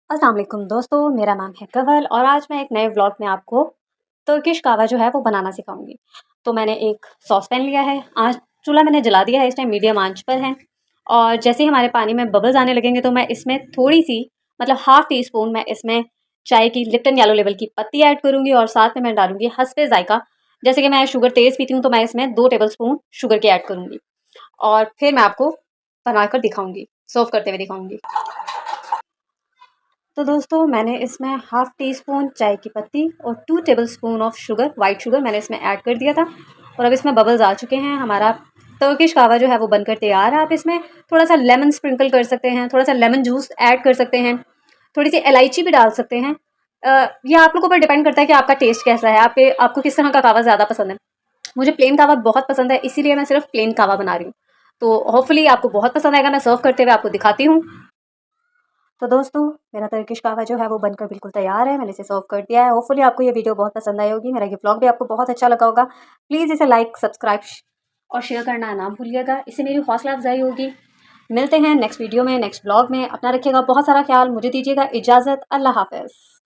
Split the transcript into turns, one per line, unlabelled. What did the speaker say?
अस्सलाम वालेकुम दोस्तों, मेरा नाम है कंवल और आज मैं एक नए व्लॉग में आपको तुर्किश कहवा जो है वो बनाना सिखाऊंगी। तो मैंने एक सॉस पैन लिया है, आज चूल्हा मैंने जला दिया है, इस टाइम मीडियम आंच पर है। और जैसे ही हमारे पानी में बबल्स आने लगेंगे तो मैं इसमें थोड़ी सी मतलब हाफ़ टी स्पून मैं इसमें चाय की लिप्टन येलो लेवल की पत्ती ऐड करूँगी और साथ में मैं डालूँगी हस्बे ज़ायक़ा। जैसे कि मैं शुगर तेज़ पीती हूँ तो मैं इसमें 2 टेबल स्पून शुगर के ऐड करूँगी और फिर मैं आपको बनाकर दिखाऊँगी, सर्व करते हुए दिखाऊँगी। तो दोस्तों मैंने इसमें हाफ़ टी स्पून चाय की पत्ती और 2 tablespoon of sugar, white sugar मैंने इसमें ऐड कर दिया था और अब इसमें बबल्स आ चुके हैं। हमारा टर्किश कहवा जो है वो बनकर तैयार है। आप इसमें थोड़ा-सा लेमन स्प्रिंकल कर सकते हैं, थोड़ा-सा लेमन जूस ऐड कर सकते हैं, थोड़ी-सी इलायची भी डाल सकते हैं। ये आप लोगों पर डिपेंड करता है कि आपका टेस्ट कैसा है, आपको किस तरह का कहवा ज़्यादा पसंद है। मुझे प्लेन कहवा बहुत पसंद है, इसीलिए मैं सिर्फ़ प्लेन कहवा बना रही हूँ। तो होपफुली आपको बहुत पसंद आएगा। मैं सर्व करते हुए आपको दिखाती हूँ। तो दोस्तों मेरा टर्किश कहवा जो है वो बनकर बिल्कुल तैयार है। मैंने इसे सर्व कर दिया है। होपफुली आपको ये वीडियो बहुत पसंद आई होगी। मेरा ये व्लॉग भी आपको बहुत अच्छा लगा होगा। प्लीज़ इसे लाइक, सब्सक्राइब और शेयर करना ना भूलिएगा। इससे मेरी हौसला अफजाई होगी। मिलते हैं नेक्स्ट वीडियो में, नेक्स्ट व्लॉग में। अपना रखिएगा बहुत सारा ख्याल। मुझे दीजिएगा इजाज़त। अल्लाह हाफ़िज़।